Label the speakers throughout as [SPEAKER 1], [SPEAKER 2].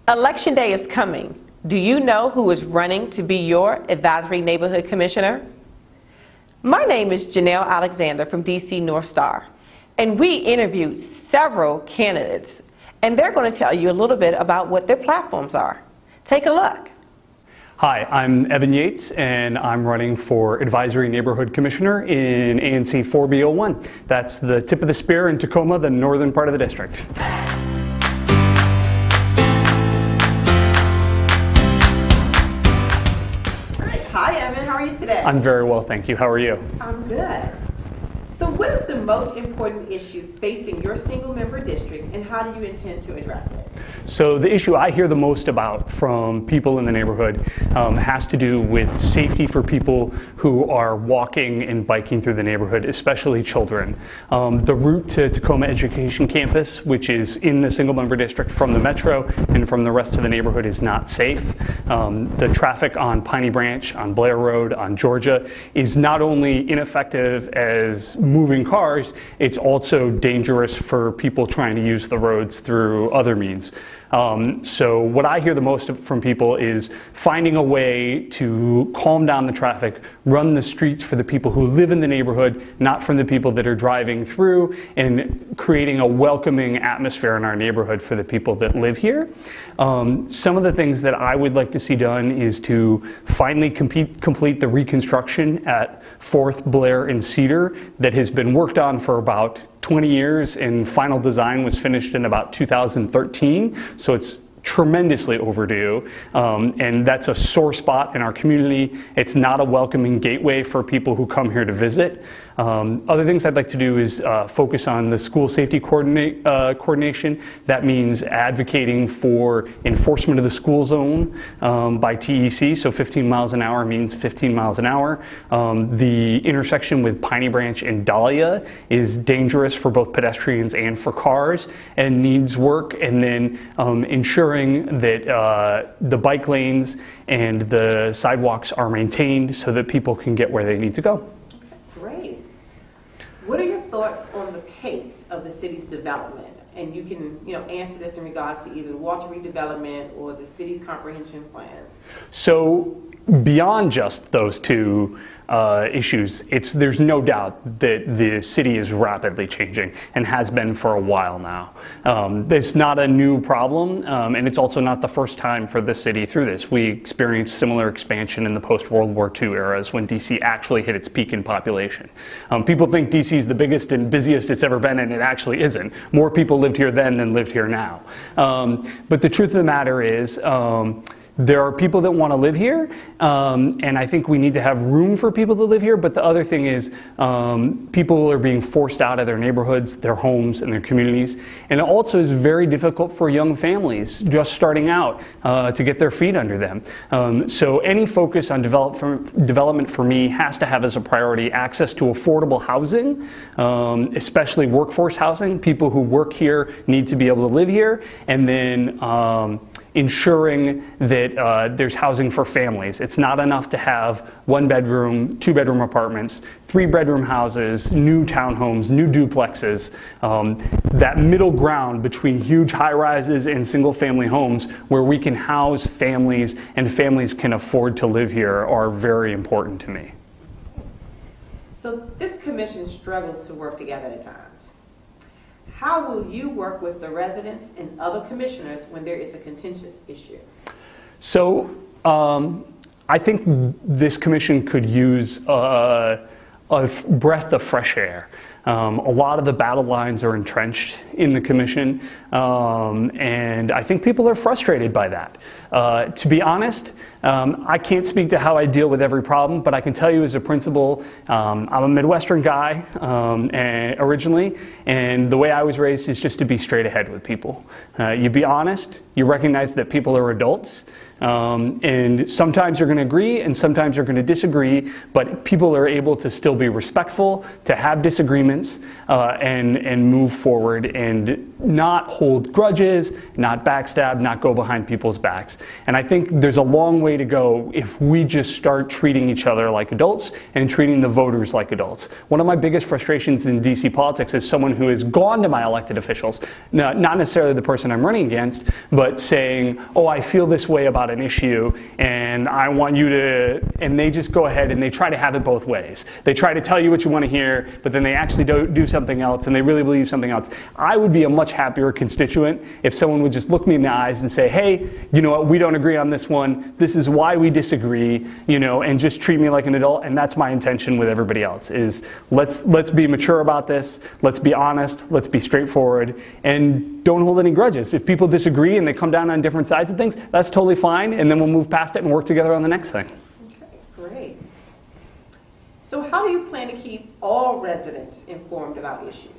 [SPEAKER 1] Election day is coming. Do you know who is running to be your advisory neighborhood commissioner? My name is Janelle Alexander from DC North Star, and we interviewed several candidates, and they're going to tell you a little bit about what their platforms are. Take a look.
[SPEAKER 2] Hi, I'm Evan Yeats, and I'm running for Advisory Neighborhood Commissioner in ANC 4B01. That's the tip of the spear in Takoma, the northern part of the district.
[SPEAKER 1] Hi, Evan. How are you today?
[SPEAKER 2] I'm very well, thank you. How are you?
[SPEAKER 1] I'm good. So what is the most important issue facing your single-member district, and how do you intend to address it?
[SPEAKER 2] So the issue I hear the most about from people in the neighborhood has to do with safety for people who are walking and biking through the neighborhood, especially children. The route to Takoma Education Campus, which is in the single-member district from the metro and from the rest of the neighborhood, is not safe. The traffic on Piney Branch, on Blair Road, on Georgia is not only ineffective as moving cars, it's also dangerous for people trying to use the roads through other means. So what I hear the most from people is finding a way to calm down the traffic, run the streets for the people who live in the neighborhood, not from the people that are driving through, and creating a welcoming atmosphere in our neighborhood for the people that live here. Some of the things that I would like to see done is to finally complete the reconstruction at 4th, Blair, and Cedar that has been worked on for about 20 years, and final design was finished in about 2013, so it's tremendously overdue, and that's a sore spot in our community. It's not a welcoming gateway for people who come here to visit. Other things I'd like to do is focus on the school safety coordination. That means advocating for enforcement of the school zone by TEC, so 15 miles an hour means 15 miles an hour. The intersection with Piney Branch and Dahlia is dangerous for both pedestrians and for cars and needs work, and then ensuring that the bike lanes and the sidewalks are maintained so that people can get where they need to go.
[SPEAKER 1] Great. What are your thoughts on the pace of the city's development? And you can, answer this in regards to either the water redevelopment or the city's comprehension plan.
[SPEAKER 2] So beyond just those two issues, there's no doubt that the city is rapidly changing and has been for a while now. It's not a new problem, and it's also not the first time for the city through this. We experienced similar expansion in the post-World War II eras when DC actually hit its peak in population. People think DC is the biggest and busiest it's ever been, and it actually isn't. More people lived here then than lived here now. But the truth of the matter is, there are people that want to live here, and I think we need to have room for people to live here, but the other thing is people are being forced out of their neighborhoods, their homes, and their communities, and it also is very difficult for young families just starting out to get their feet under them. So any focus on development for me has to have as a priority access to affordable housing, especially workforce housing. People who work here need to be able to live here, and then ensuring that there's housing for families. It's not enough to have 1-bedroom, 2-bedroom apartments, 3-bedroom houses, new townhomes, new duplexes. That middle ground between huge high-rises and single-family homes where we can house families and families can afford to live here are very important to me.
[SPEAKER 1] So this commission struggles to work together at times. How will you work with the residents and other commissioners when there is a contentious issue?
[SPEAKER 2] So I think this commission could use a breath of fresh air. A lot of the battle lines are entrenched in the commission, and I think people are frustrated by that. To be honest, I can't speak to how I deal with every problem, but I can tell you as a principal, I'm a Midwestern guy originally, and the way I was raised is just to be straight ahead with people. You be honest, you recognize that people are adults, and sometimes you're going to agree and sometimes you're going to disagree, but people are able to still be respectful, to have disagreements, and move forward and not hold grudges, not backstab, not go behind people's backs. And I think there's a long way to go if we just start treating each other like adults and treating the voters like adults. One of my biggest frustrations in DC politics is someone who has gone to my elected officials, not necessarily the person I'm running against, but saying, oh, I feel this way about an issue and I want you to, and they just go ahead and they try to have it both ways. They try to tell you what you want to hear, but then they actually do something else and they really believe something else. I would be a much happier constituent if someone would just look me in the eyes and say, hey, you know what, we don't agree on this one. This is why we disagree, you know, and just treat me like an adult. And that's my intention with everybody else is let's be mature about this. Let's be honest. Let's be straightforward and don't hold any grudges. If people disagree and they come down on different sides of things, that's totally fine. And then we'll move past it and work together on the next thing.
[SPEAKER 1] Okay, great. So how do you plan to keep all residents informed about issues?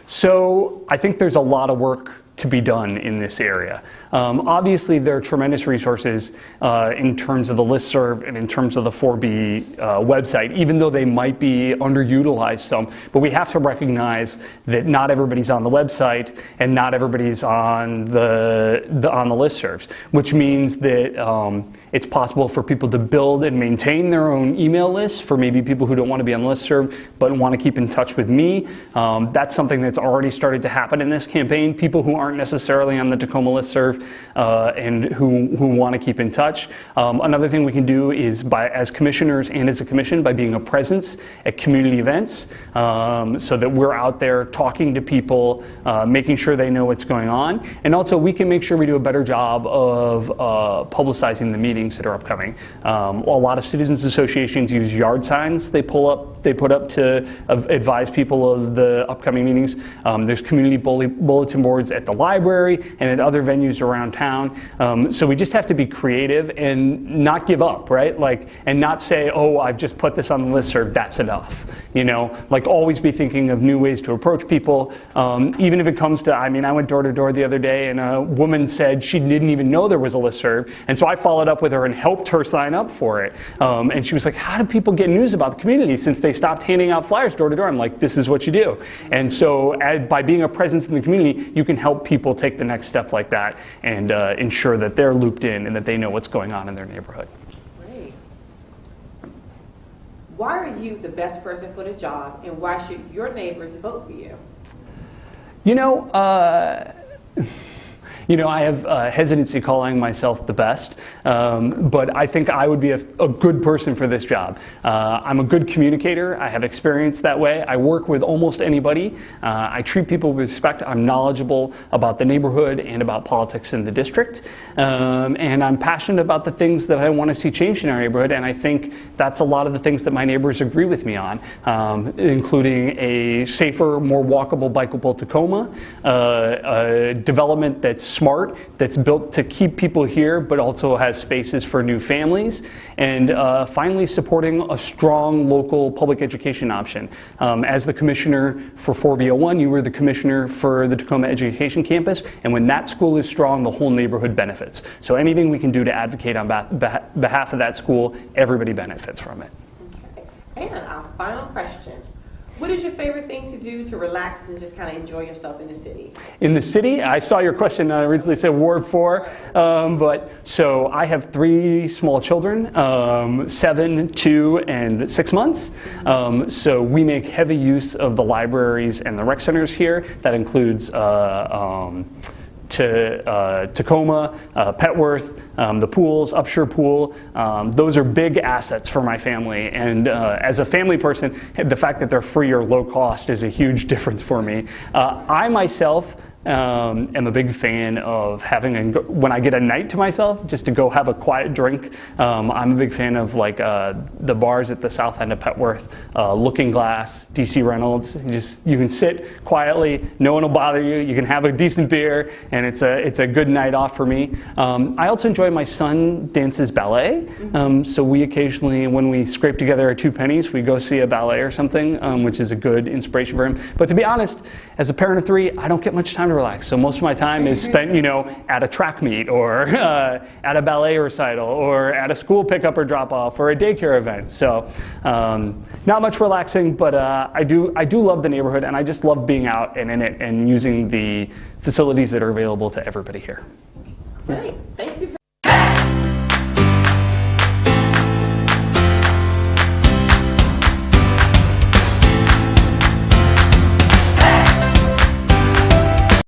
[SPEAKER 2] So I think there's a lot of work to be done in this area. Obviously, there are tremendous resources in terms of the listserv and in terms of the 4B website, even though they might be underutilized some. But we have to recognize that not everybody's on the website and not everybody's on the listservs, which means that it's possible for people to build and maintain their own email lists for maybe people who don't want to be on the listserv but want to keep in touch with me. That's something that's already started to happen in this campaign. People who aren't necessarily on the Takoma listserv and who want to keep in touch. Another thing we can do is as commissioners and as a commission by being a presence at community events so that we're out there talking to people, making sure they know what's going on. And also we can make sure we do a better job of publicizing the meetings that are upcoming. A lot of citizens associations use yard signs they put up to advise people of the upcoming meetings. There's community bulletin boards at the library and at other venues around town. So we just have to be creative and not give up, right? And not say, oh, I've just put this on the listserv, that's enough. You know, always be thinking of new ways to approach people. Even if it comes to, I went door to door the other day and a woman said she didn't even know there was a listserv. And so I followed up with her and helped her sign up for it. And she was like, how do people get news about the community since they stopped handing out flyers door to door? I'm like, this is what you do. And so by being a presence in the community, you can help people take the next step like that and ensure that they're looped in and that they know what's going on in their neighborhood.
[SPEAKER 1] Great. Why are you the best person for the job and why should your neighbors vote for you?
[SPEAKER 2] I have hesitancy calling myself the best, but I think I would be a good person for this job. I'm a good communicator. I have experience that way. I work with almost anybody. I treat people with respect. I'm knowledgeable about the neighborhood and about politics in the district. And I'm passionate about the things that I want to see changed in our neighborhood, and I think that's a lot of the things that my neighbors agree with me on, including a safer, more walkable, bikeable Takoma, development that's smart, that's built to keep people here, but also has spaces for new families, and finally supporting a strong local public education option. As the commissioner for 4B01, you were the commissioner for the Takoma Education Campus, and when that school is strong, the whole neighborhood benefits. So anything we can do to advocate on behalf of that school, everybody benefits from it.
[SPEAKER 1] Okay. And our final question. What is your favorite thing to do to relax and just kind of enjoy yourself in the city?
[SPEAKER 2] In the city? I saw your question originally said Ward 4, so I have 3 small children, 7, 2, and 6 months. So we make heavy use of the libraries and the rec centers here. That includes Takoma, Petworth, the pools, Upshur Pool. Those are big assets for my family. And as a family person, the fact that they're free or low cost is a huge difference for me. I myself am a big fan of having, when I get a night to myself, just to go have a quiet drink. I'm a big fan of the bars at the south end of Petworth, Looking Glass, DC Reynolds. You can sit quietly, no one will bother you. You can have a decent beer, and it's a good night off for me. I also enjoy my son dances ballet, so we occasionally, when we scrape together our 2 pennies, we go see a ballet or something, which is a good inspiration for him. But to be honest, as a parent of 3, I don't get much time to to relax. So most of my time is spent, at a track meet or at a ballet recital or at a school pickup or drop off or a daycare event. So not much relaxing, but I do love the neighborhood, and I just love being out and in it and using the facilities that are available to everybody here.
[SPEAKER 1] Great.